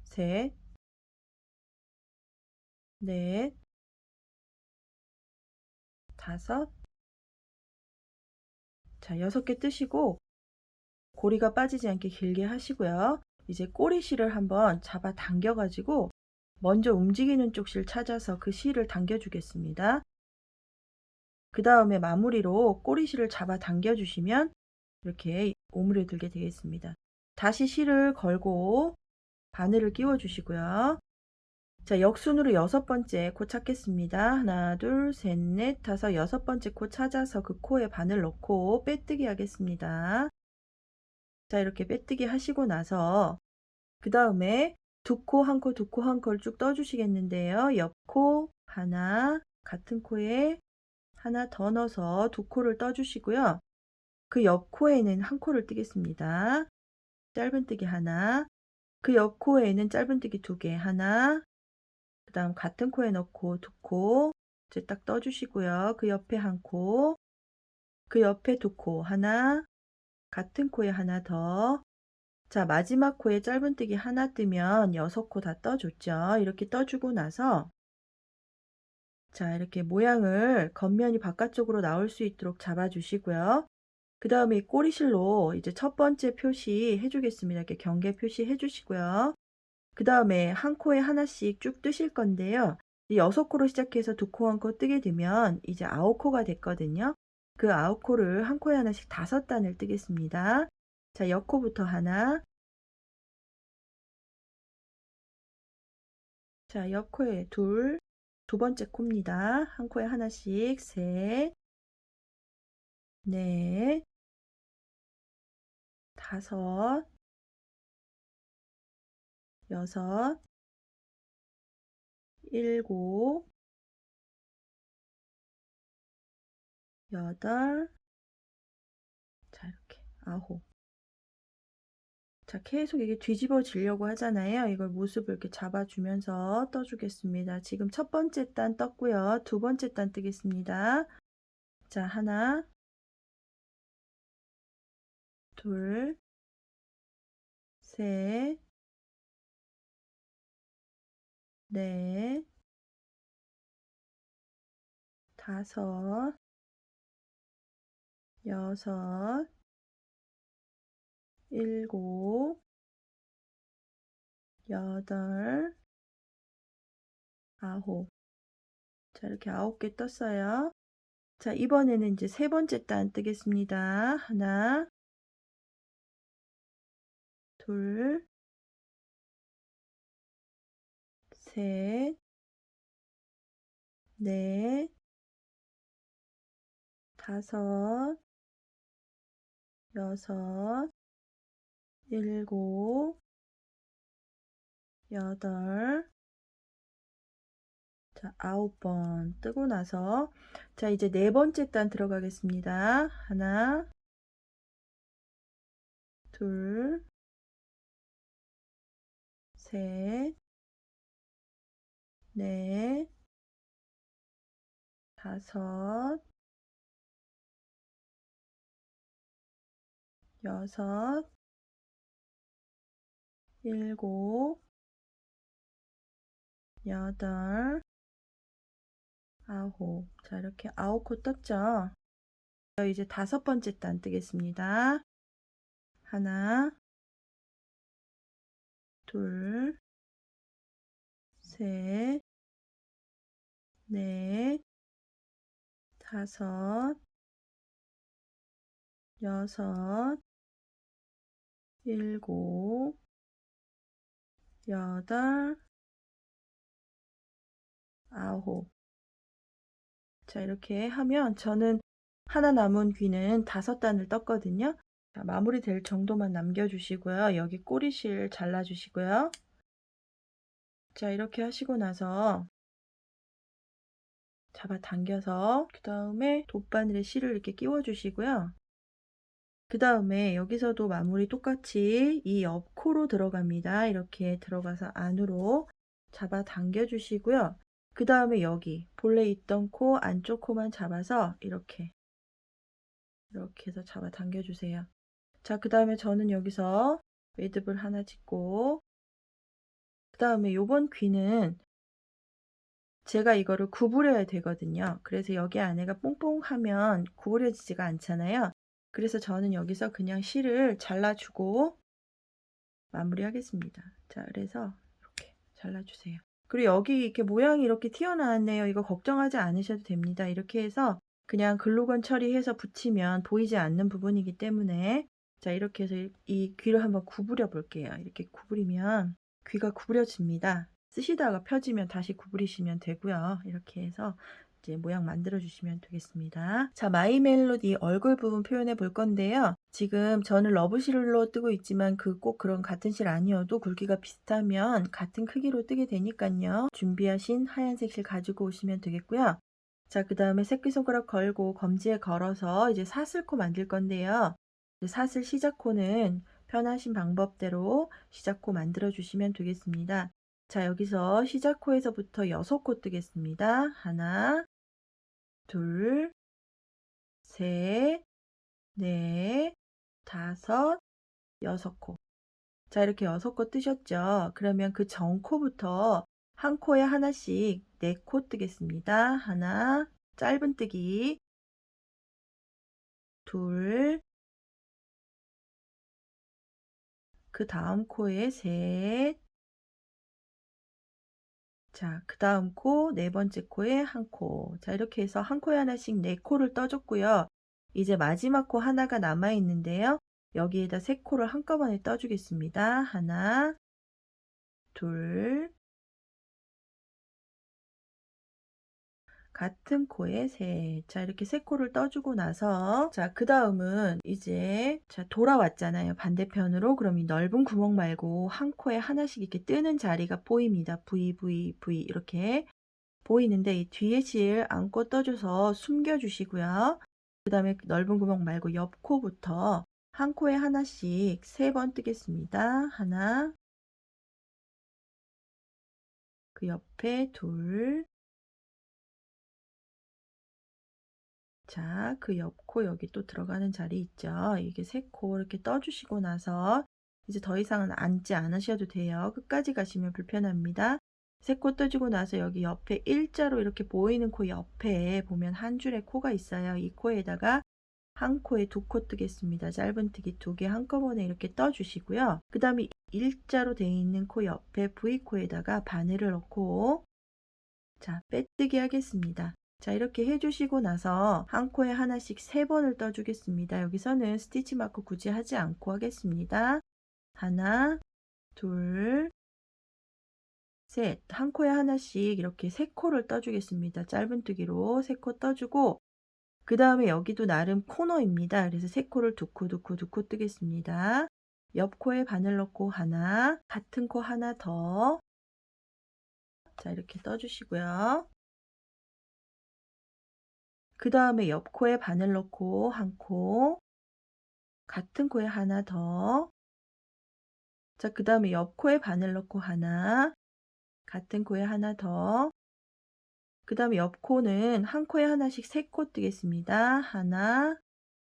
셋, 넷, 다섯, 자, 6개 뜨시고 고리가 빠지지 않게 길게 하시고요. 이제 꼬리실을 한번 잡아 당겨 가지고 먼저 움직이는 쪽 실 찾아서 그 실을 당겨 주겠습니다. 그 다음에 마무리로 꼬리실을 잡아 당겨 주시면 이렇게 오므려들게 되겠습니다. 다시 실을 걸고 바늘을 끼워 주시고요. 자, 역순으로 6번째 코 찾겠습니다. 하나, 둘, 셋, 넷, 다섯, 6번째 코 찾아서 그 코에 바늘 넣고 빼뜨기 하겠습니다. 자, 이렇게 빼뜨기 하시고 나서 그 다음에 두 코, 한 코, 두 코, 한 코를 쭉 떠주시겠는데요. 옆 코 하나, 같은 코에 하나 더 넣어서 두 코를 떠주시고요. 그 옆 코에는 한 코를 뜨겠습니다. 짧은뜨기 하나, 그 옆 코에는 짧은뜨기 2개 하나, 그 다음 같은 코에 넣고 두 코 이제 딱 떠주시고요. 그 옆에 한 코, 그 옆에 두 코 하나, 같은 코에 하나 더. 자, 마지막 코에 짧은뜨기 하나 뜨면 6코 다 떠줬죠. 이렇게 떠주고 나서, 자, 이렇게 모양을 겉면이 바깥쪽으로 나올 수 있도록 잡아주시고요. 그 다음에 이 꼬리실로 이제 첫 번째 표시 해주겠습니다. 이렇게 경계 표시 해주시고요. 그 다음에 한 코에 하나씩 쭉 뜨실 건데요. 6코로 시작해서 두 코 한 코 뜨게 되면 이제 9코가 됐거든요. 그 9코를 한 코에 하나씩 5단을 뜨겠습니다. 자, 옆코부터 하나, 자, 옆코에 둘, 두 번째 코입니다. 한 코에 하나씩 셋, 넷, 다섯, 여섯, 일곱, 여덟, 자, 이렇게 아홉. 자, 계속 이게 뒤집어지려고 하잖아요. 이걸 모습을 이렇게 잡아주면서 떠주겠습니다. 지금 첫 번째 단 떴고요. 두 번째 단 뜨겠습니다. 자, 하나, 둘, 셋, 넷, 다섯, 여섯, 일곱, 여덟, 아홉. 자, 이렇게 9개 떴어요. 자, 이번에는 이제 세 번째 단 뜨겠습니다. 하나, 둘, 셋, 넷, 다섯, 여섯, 일곱, 여덟. 자, 9번 뜨고 나서 자, 이제 네 번째 단 들어가겠습니다. 하나, 둘, 셋, 넷, 다섯, 여섯, 일곱, 여덟, 아홉. 자, 이렇게 9코 떴죠? 이제 다섯 번째 단 뜨겠습니다. 하나, 둘, 셋, 넷, 다섯, 여섯, 일곱, 여덟, 아홉. 자, 이렇게 하면 저는 하나 남은 귀는 5단을 떴거든요. 자, 마무리될 정도만 남겨주시고요. 여기 꼬리실 잘라주시고요. 자, 이렇게 하시고 나서 잡아당겨서 그 다음에 돗바늘에 실을 이렇게 끼워주시고요. 그 다음에 여기서도 마무리 똑같이 이 옆코로 들어갑니다. 이렇게 들어가서 안으로 잡아당겨 주시고요. 그 다음에 여기 본래 있던 코 안쪽 코만 잡아서 이렇게 해서 잡아당겨 주세요. 자, 그 다음에 저는 여기서 매듭을 하나 짓고 그 다음에 요번 귀는 제가 이거를 구부려야 되거든요. 그래서 여기 안에가 뽕뽕하면 구부려지지가 않잖아요. 그래서 저는 여기서 그냥 실을 잘라주고 마무리하겠습니다. 자, 그래서 이렇게 잘라주세요. 그리고 여기 이렇게 모양이 이렇게 튀어나왔네요. 이거 걱정하지 않으셔도 됩니다. 이렇게 해서 그냥 글루건 처리해서 붙이면 보이지 않는 부분이기 때문에 자, 이렇게 해서 이 귀를 한번 구부려 볼게요. 이렇게 구부리면 귀가 구부려집니다. 쓰시다가 펴지면 다시 구부리시면 되고요. 이렇게 해서 이제 모양 만들어 주시면 되겠습니다. 자, 마이 멜로디 얼굴 부분 표현해 볼 건데요. 지금 저는 러브실로 뜨고 있지만 꼭 그런 같은 실 아니어도 굵기가 비슷하면 같은 크기로 뜨게 되니까요. 준비하신 하얀색 실 가지고 오시면 되겠고요. 자, 그 다음에 새끼손가락 걸고 검지에 걸어서 이제 사슬코 만들 건데요. 사슬 시작코는 편하신 방법대로 시작코 만들어 주시면 되겠습니다. 자, 여기서 시작코에서부터 6코 뜨겠습니다. 하나, 둘, 셋, 넷, 다섯, 6코. 자, 이렇게 6코 뜨셨죠? 그러면 그 전코부터 한 코에 하나씩 4코 뜨겠습니다. 하나, 짧은 뜨기, 둘, 그 다음 코에 셋, 자, 그 다음 코, 네 번째 코에 한 코. 자, 이렇게 해서 한 코에 하나씩 4코를 떠줬고요. 이제 마지막 코 하나가 남아 있는데요. 여기에다 3코를 한꺼번에 떠주겠습니다. 하나, 둘, 같은 코에 셋. 자, 이렇게 3코를 떠주고 나서 자, 그 다음은 이제 자, 돌아왔잖아요. 반대편으로. 그럼 이 넓은 구멍 말고 한 코에 하나씩 이렇게 뜨는 자리가 보입니다. V, V, V 이렇게 보이는데 이 뒤에 실 안고 떠줘서 숨겨주시고요. 그 다음에 넓은 구멍 말고 옆 코부터 한 코에 하나씩 3번 뜨겠습니다. 하나, 그 옆에 둘, 자, 그 옆 코 여기 또 들어가는 자리 있죠. 이게 3코 이렇게 떠주시고 나서 이제 더 이상은 앉지 않으셔도 돼요. 끝까지 가시면 불편합니다. 3코 떠주고 나서 여기 옆에 일자로 이렇게 보이는 코 옆에 보면 한 줄의 코가 있어요. 이 코에다가 한 코에 2코 뜨겠습니다. 짧은뜨기 2개 한꺼번에 이렇게 떠주시고요. 그 다음에 일자로 되어 있는 코 옆에 V코에다가 바늘을 넣고 자, 빼뜨기 하겠습니다. 자, 이렇게 해주시고 나서 한 코에 하나씩 3번을 떠주겠습니다. 여기서는 스티치 마크 굳이 하지 않고 하겠습니다. 하나, 둘, 셋. 한 코에 하나씩 이렇게 3코를 떠주겠습니다. 짧은뜨기로 3코 떠주고 그 다음에 여기도 나름 코너입니다. 그래서 3코를 2코, 2코, 2코 뜨겠습니다. 옆 코에 바늘 넣고 하나, 같은 코 하나 더. 자, 이렇게 떠주시고요. 그 다음에 옆 코에 바늘 넣고 한 코, 같은 코에 하나 더. 자, 그 다음에 옆 코에 바늘 넣고 하나, 같은 코에 하나 더. 그 다음에 옆 코는 한 코에 하나씩 3코 뜨겠습니다. 하나,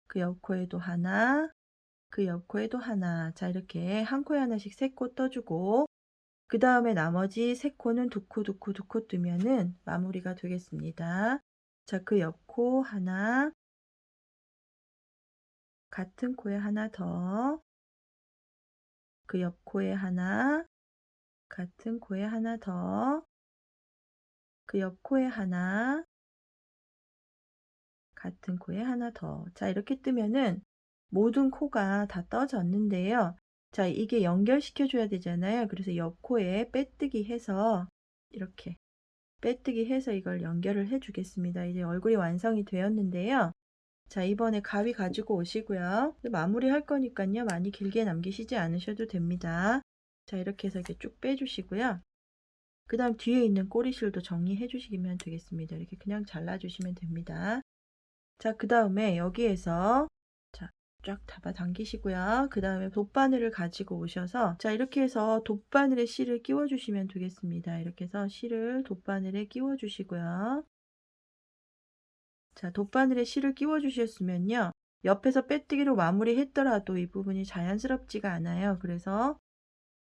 그 옆 코에도 하나, 그 옆 코에도 하나. 자, 이렇게 한 코에 하나씩 3코 떠주고 그 다음에 나머지 3코는 2코, 2코, 2코 뜨면은 마무리가 되겠습니다. 자, 그 옆 코 하나, 같은 코에 하나 더, 그 옆 코에 하나, 같은 코에 하나 더, 그 옆 코에 하나, 같은 코에 하나 더. 자, 이렇게 뜨면은 모든 코가 다 떠졌는데요. 자, 이게 연결시켜 줘야 되잖아요. 그래서 옆 코에 빼뜨기 해서 이렇게 빼뜨기 해서 이걸 연결을 해 주겠습니다. 이제 얼굴이 완성이 되었는데요. 자, 이번에 가위 가지고 오시고요. 마무리 할 거니까요. 많이 길게 남기시지 않으셔도 됩니다. 자, 이렇게 해서 이렇게 쭉 빼주시고요. 그 다음 뒤에 있는 꼬리실도 정리해 주시면 되겠습니다. 이렇게 그냥 잘라주시면 됩니다. 자, 그 다음에 여기에서 자, 쫙 잡아당기시고요. 그 다음에 돗바늘을 가지고 오셔서 자, 이렇게 해서 돗바늘에 실을 끼워 주시면 되겠습니다. 이렇게 해서 실을 돗바늘에 끼워 주시고요. 자, 돗바늘에 실을 끼워 주셨으면요. 옆에서 빼뜨기로 마무리했더라도 이 부분이 자연스럽지가 않아요. 그래서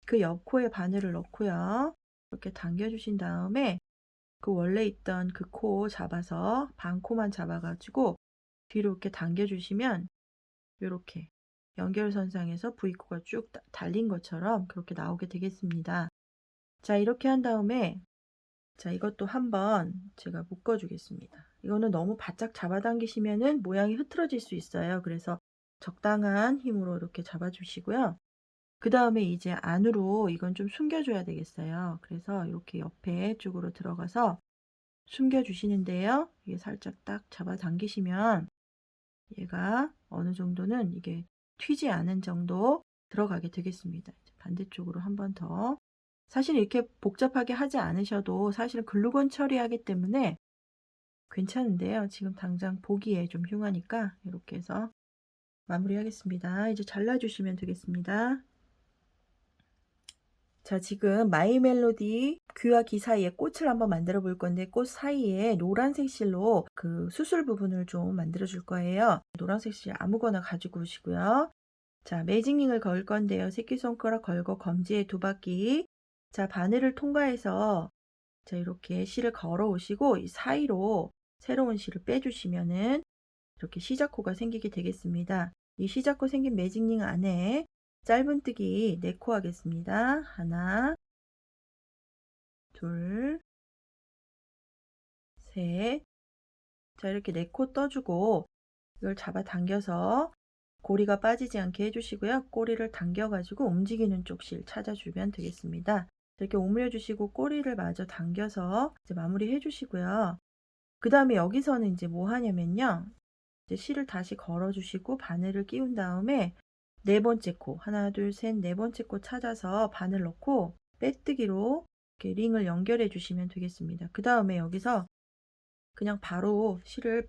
그 옆 코에 바늘을 넣고요. 이렇게 당겨 주신 다음에 그 원래 있던 그 코 잡아서 반코만 잡아가지고 뒤로 이렇게 당겨 주시면 이렇게 연결선상에서 V코가 쭉 달린 것처럼 그렇게 나오게 되겠습니다. 자, 이렇게 한 다음에 자, 이것도 한번 제가 묶어 주겠습니다. 이거는 너무 바짝 잡아당기시면은 모양이 흐트러질 수 있어요. 그래서 적당한 힘으로 이렇게 잡아 주시고요. 그 다음에 이제 안으로 이건 좀 숨겨줘야 되겠어요. 그래서 이렇게 옆에 쪽으로 들어가서 숨겨주시는데요. 이게 살짝 딱 잡아당기시면 얘가 어느 정도는 이게 튀지 않은 정도 들어가게 되겠습니다. 반대쪽으로 한 번 더. 사실 이렇게 복잡하게 하지 않으셔도 사실은 글루건 처리하기 때문에 괜찮은데요. 지금 당장 보기에 좀 흉하니까 이렇게 해서 마무리하겠습니다. 이제 잘라주시면 되겠습니다. 자, 지금 마이 멜로디 귀와 귀 사이에 꽃을 한번 만들어 볼 건데 꽃 사이에 노란색 실로 그 수술 부분을 좀 만들어 줄 거예요. 노란색 실 아무거나 가지고 오시고요. 자, 매직링을 걸 건데요. 새끼손가락 걸고 검지에 2바퀴. 자, 바늘을 통과해서 자, 이렇게 실을 걸어 오시고 이 사이로 새로운 실을 빼주시면은 이렇게 시작코가 생기게 되겠습니다. 이 시작코 생긴 매직링 안에 짧은뜨기 4코 하겠습니다. 하나, 둘, 셋. 자, 이렇게 4코 떠주고 이걸 잡아당겨서 고리가 빠지지 않게 해주시고요. 꼬리를 당겨가지고 움직이는 쪽 실 찾아주면 되겠습니다. 이렇게 오므려주시고 꼬리를 마저 당겨서 이제 마무리 해주시고요. 그 다음에 여기서는 이제 뭐 하냐면요. 이제 실을 다시 걸어주시고 바늘을 끼운 다음에 4번째 코, 하나, 둘, 셋, 4번째 코 찾아서 바늘 넣고 빼뜨기로 이렇게 링을 연결해 주시면 되겠습니다. 그 다음에 여기서 그냥 바로 실을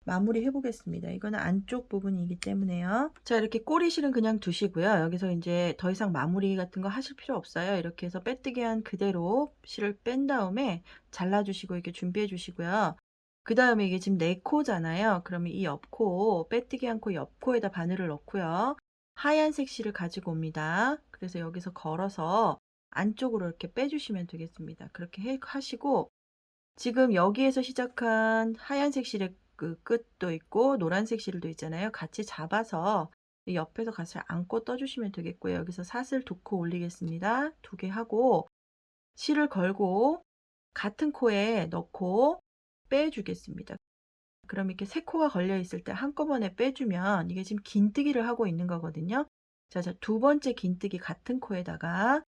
마무리 해보겠습니다. 이거는 안쪽 부분이기 때문에요. 자, 이렇게 꼬리실은 그냥 두시고요. 여기서 이제 더 이상 마무리 같은 거 하실 필요 없어요. 이렇게 해서 빼뜨기 한 그대로 실을 뺀 다음에 잘라주시고 이렇게 준비해 주시고요. 그 다음에 이게 지금 4코잖아요. 그러면 이 옆코, 빼뜨기 한 코 옆코에다 바늘을 넣고요. 하얀색 실을 가지고 옵니다. 그래서 여기서 걸어서 안쪽으로 이렇게 빼주시면 되겠습니다. 그렇게 하시고 지금 여기에서 시작한 하얀색 실을 그 끝도 있고 노란색 실도 있잖아요. 같이 잡아서 이 옆에서 같이 안고 떠주시면 되겠고요. 여기서 사슬 2코 올리겠습니다. 2개 하고 실을 걸고 같은 코에 넣고 빼주겠습니다. 그럼 이렇게 3코가 걸려 있을 때 한꺼번에 빼주면 이게 지금 긴뜨기를 하고 있는 거거든요. 자, 2번째 긴뜨기 같은 코에다가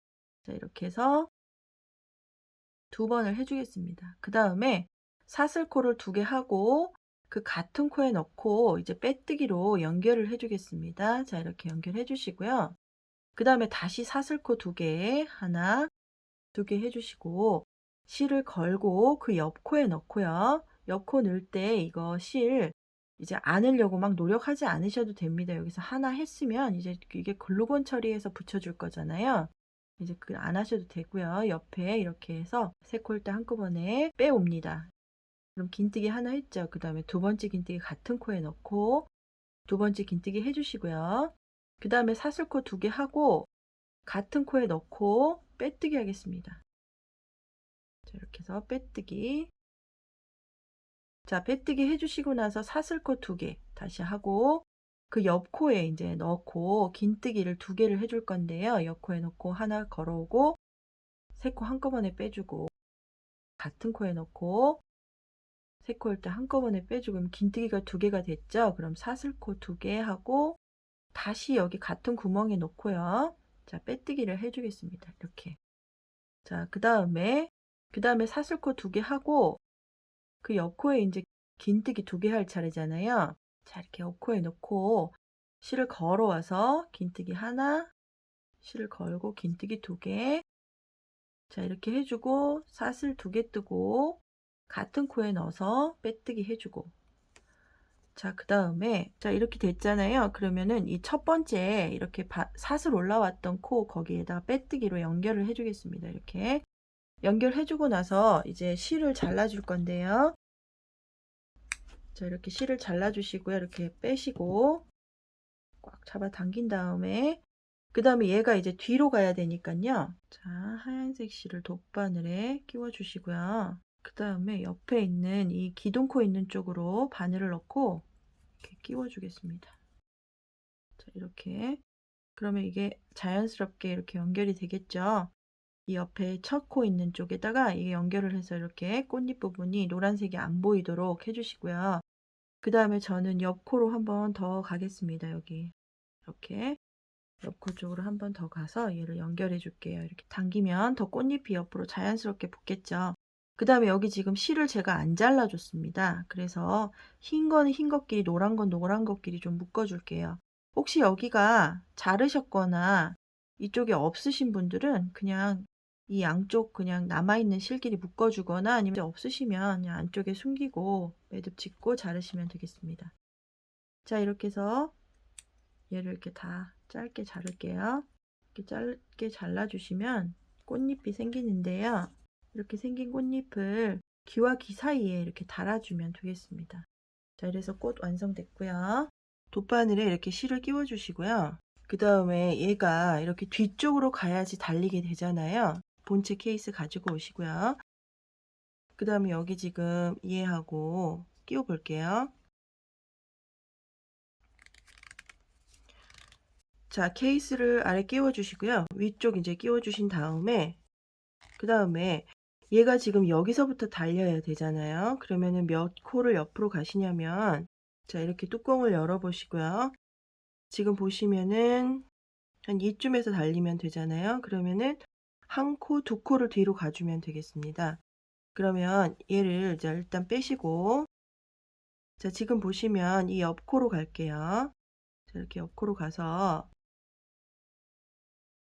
자, 이렇게 해서 2번을 해주겠습니다. 그 다음에 사슬코를 2개 하고 그 같은 코에 넣고 이제 빼뜨기로 연결을 해주겠습니다. 자, 이렇게 연결해 주시고요. 그 다음에 다시 사슬코 2개, 하나, 2개 해주시고 실을 걸고 그 옆코에 넣고요. 옆코 넣을 때 이거 실 이제 안으려고 막 노력하지 않으셔도 됩니다. 여기서 하나 했으면 이제 이게 글루건 처리해서 붙여줄 거잖아요. 이제 그 안 하셔도 되고요. 옆에 이렇게 해서 3코일 때 한꺼번에 빼옵니다. 그럼 긴뜨기 하나 했죠. 그 다음에 2번째 긴뜨기 같은 코에 넣고 2번째 긴뜨기 해주시고요. 그 다음에 사슬코 2개 하고 같은 코에 넣고 빼뜨기 하겠습니다. 자, 이렇게 해서 빼뜨기. 자, 빼뜨기 해주시고 나서 사슬코 2개 다시 하고 그 옆코에 이제 넣고 긴뜨기를 2개를 해줄 건데요. 옆코에 넣고 하나 걸어오고 3코 한꺼번에 빼주고 같은 코에 넣고 3코일 때 한꺼번에 빼주고 그럼 긴뜨기가 2개가 됐죠. 그럼 사슬코 2개 하고 다시 여기 같은 구멍에 넣고요. 자, 빼뜨기를 해주겠습니다. 이렇게. 자, 그 다음에 사슬코 2개 하고 그 옆코에 이제 긴뜨기 2개 할 차례잖아요. 자, 이렇게 옆코에 넣고 실을 걸어와서 긴뜨기 하나, 실을 걸고 긴뜨기 2개. 자, 이렇게 해주고 사슬 2개 뜨고 같은 코에 넣어서 빼뜨기 해주고. 자, 그 다음에 자, 이렇게 됐잖아요. 그러면은 이 첫 번째 이렇게 사슬 올라왔던 코 거기에다 빼뜨기로 연결을 해주겠습니다. 이렇게 연결해주고 나서 이제 실을 잘라줄 건데요. 자, 이렇게 실을 잘라주시고요. 이렇게 빼시고 꽉 잡아 당긴 다음에 그 다음에 얘가 이제 뒤로 가야 되니까요. 자, 하얀색 실을 돗바늘에 끼워 주시고요. 그 다음에 옆에 있는 이 기둥코 있는 쪽으로 바늘을 넣고 이렇게 끼워 주겠습니다. 자, 이렇게 그러면 이게 자연스럽게 이렇게 연결이 되겠죠. 이 옆에 첫 코 있는 쪽에다가 이게 연결을 해서 이렇게 꽃잎 부분이 노란색이 안 보이도록 해주시고요. 그 다음에 저는 옆코로 한 번 더 가겠습니다. 여기 이렇게 옆코 쪽으로 한 번 더 가서 얘를 연결해 줄게요. 이렇게 당기면 더 꽃잎이 옆으로 자연스럽게 붙겠죠. 그 다음에 여기 지금 실을 제가 안 잘라줬습니다. 그래서 흰 거는 흰 것끼리 노란 건 노란 것끼리 좀 묶어 줄게요. 혹시 여기가 자르셨거나 이쪽에 없으신 분들은 그냥 이 양쪽 그냥 남아있는 실끼리 묶어주거나 아니면 없으시면 그냥 안쪽에 숨기고 매듭 짓고 자르시면 되겠습니다. 자, 이렇게 해서 얘를 이렇게 다 짧게 자를게요. 이렇게 짧게 잘라주시면 꽃잎이 생기는데요. 이렇게 생긴 꽃잎을 귀와 귀 사이에 이렇게 달아주면 되겠습니다. 자, 이래서 꽃 완성됐고요. 돗바늘에 이렇게 실을 끼워 주시고요. 그 다음에 얘가 이렇게 뒤쪽으로 가야지 달리게 되잖아요. 본체 케이스 가지고 오시고요. 그 다음에 여기 지금 얘하고 끼워 볼게요. 자, 케이스를 아래 끼워 주시고요. 위쪽 이제 끼워 주신 다음에 그 다음에 얘가 지금 여기서부터 달려야 되잖아요. 그러면은 몇 코를 옆으로 가시냐면 자, 이렇게 뚜껑을 열어 보시고요. 지금 보시면은 한 이쯤에서 달리면 되잖아요. 그러면은 한 코, 2코를 뒤로 가주면 되겠습니다. 그러면 얘를 이제 일단 빼시고 자, 지금 보시면 이 옆코로 갈게요. 자, 이렇게 옆코로 가서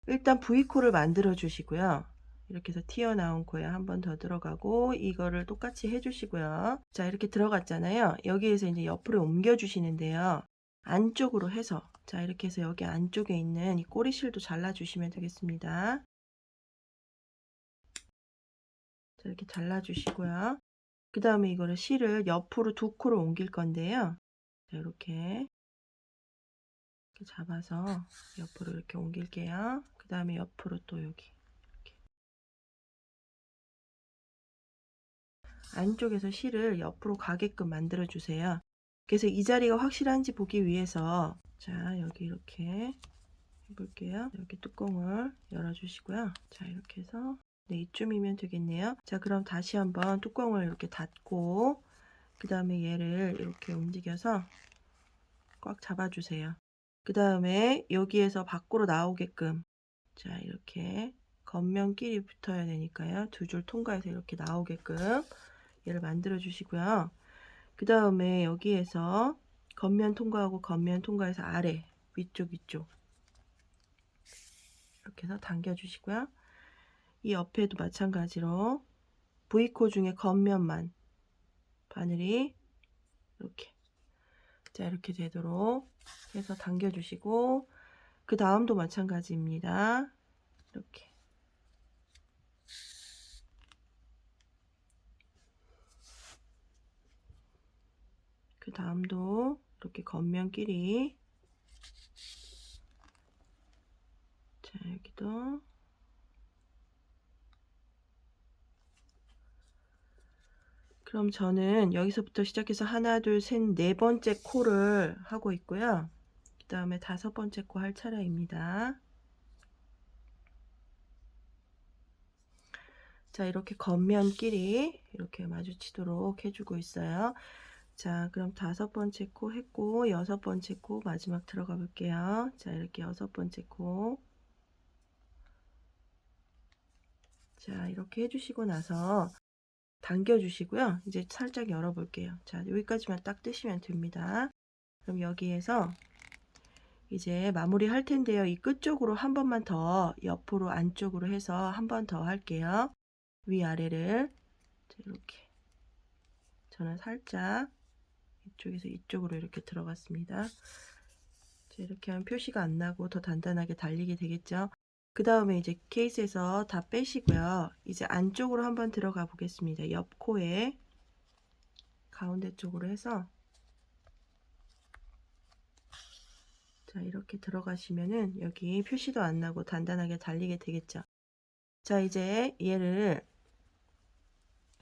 일단 V코를 만들어 주시고요. 이렇게 해서 튀어나온 코에 한 번 더 들어가고 이거를 똑같이 해주시고요. 자, 이렇게 들어갔잖아요. 여기에서 이제 옆으로 옮겨 주시는데요. 안쪽으로 해서 자, 이렇게 해서 여기 안쪽에 있는 이 꼬리실도 잘라 주시면 되겠습니다. 자, 이렇게 잘라 주시고요. 그 다음에 이거를 실을 옆으로 2코를 옮길 건데요. 자, 이렇게 잡아서 옆으로 이렇게 옮길게요. 그 다음에 옆으로 또 여기 이렇게. 안쪽에서 실을 옆으로 가게끔 만들어 주세요. 그래서 이 자리가 확실한지 보기 위해서 자 여기 이렇게 해볼게요. 여기 뚜껑을 열어주시고요. 자 이렇게 해서 네, 이쯤이면 되겠네요. 자 그럼 다시 한번 뚜껑을 이렇게 닫고 그 다음에 얘를 이렇게 움직여서 꽉 잡아주세요. 그 다음에 여기에서 밖으로 나오게끔 자 이렇게 겉면끼리 붙어야 되니까요. 두 줄 통과해서 이렇게 나오게끔 얘를 만들어 주시고요. 그 다음에 여기에서 겉면 통과하고 겉면 통과해서 아래 위쪽 이렇게 해서 당겨 주시고요. 이 옆에도 마찬가지로 V코 중에 겉면만 바늘이 이렇게 자 이렇게 되도록 해서 당겨 주시고 그 다음도 마찬가지입니다. 이렇게 그 다음도 이렇게 겉면끼리 자 여기도 그럼 저는 여기서부터 시작해서 하나 둘 셋 네 번째 코를 하고 있고요. 그 다음에 다섯 번째 코 할 차례입니다. 자 이렇게 겉면끼리 이렇게 마주치도록 해주고 있어요. 자 그럼 다섯 번째 코 했고 여섯 번째 코 마지막 들어가 볼게요. 자 이렇게 여섯 번째 코 자 이렇게 해주시고 나서 당겨 주시고요. 이제 살짝 열어 볼게요. 자 여기까지만 딱 뜨시면 됩니다. 그럼 여기에서 이제 마무리 할 텐데요. 이 끝쪽으로 한 번만 더 옆으로 안쪽으로 해서 한 번 더 할게요. 위아래를 이렇게 저는 살짝 이쪽에서 이쪽으로 이렇게 들어갔습니다. 이렇게 하면 표시가 안 나고 더 단단하게 달리게 되겠죠. 그 다음에 이제 케이스에서 다 빼시고요. 이제 안쪽으로 한번 들어가 보겠습니다. 옆 코에 가운데 쪽으로 해서 자 이렇게 들어가시면은 여기 표시도 안 나고 단단하게 달리게 되겠죠. 자 이제 얘를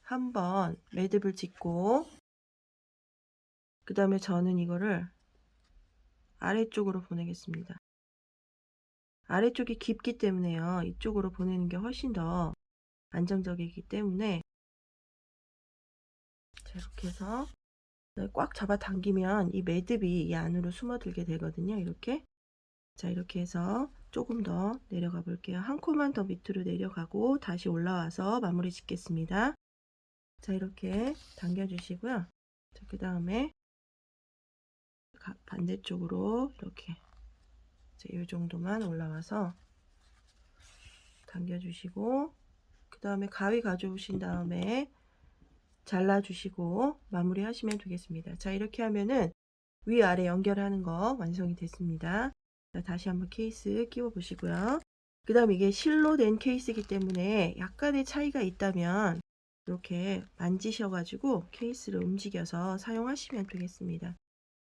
한번 매듭을 짓고 그 다음에 저는 이거를 아래쪽으로 보내겠습니다. 아래쪽이 깊기 때문에요. 이쪽으로 보내는 게 훨씬 더 안정적이기 때문에 자 이렇게 해서 꽉 잡아 당기면 이 매듭이 이 안으로 숨어들게 되거든요. 이렇게 자 이렇게 해서 조금 더 내려가 볼게요. 한 코만 더 밑으로 내려가고 다시 올라와서 마무리 짓겠습니다. 자 이렇게 당겨 주시고요. 그 다음에 반대쪽으로 이렇게 이 정도만 올라와서 당겨 주시고 그 다음에 가위 가져오신 다음에 잘라 주시고 마무리 하시면 되겠습니다. 자 이렇게 하면은 위아래 연결하는 거 완성이 됐습니다. 자, 다시 한번 케이스 끼워 보시고요. 그 다음 이게 실로 된 케이스이기 때문에 약간의 차이가 있다면 이렇게 만지셔 가지고 케이스를 움직여서 사용하시면 되겠습니다.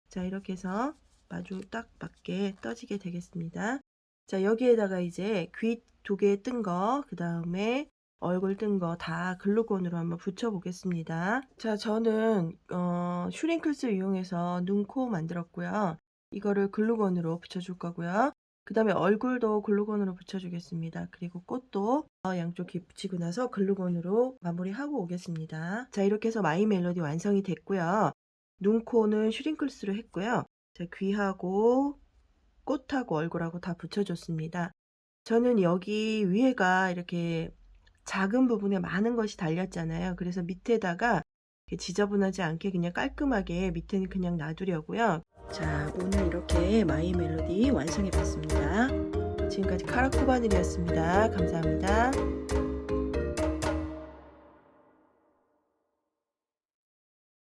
자 이렇게 해서 마주 딱 맞게 떠지게 되겠습니다. 자 여기에다가 이제 귀 두 개 뜬 거 그 다음에 얼굴 뜬 거 다 글루건으로 한번 붙여 보겠습니다. 자 저는 슈링클스 이용해서 눈, 코 만들었고요. 이거를 글루건으로 붙여줄 거고요. 그 다음에 얼굴도 글루건으로 붙여주겠습니다. 그리고 꽃도 양쪽 귀 붙이고 나서 글루건으로 마무리하고 오겠습니다. 자 이렇게 해서 마이 멜로디 완성이 됐고요. 눈, 코는 슈링클스로 했고요. 자, 귀하고 꽃하고 얼굴하고 다 붙여줬습니다. 저는 여기 위에가 이렇게 작은 부분에 많은 것이 달렸잖아요. 그래서 밑에다가 지저분하지 않게 그냥 깔끔하게 밑에는 그냥 놔두려고요. 자, 오늘 이렇게 마이 멜로디 완성해 봤습니다. 지금까지 카라코바늘이었습니다. 감사합니다.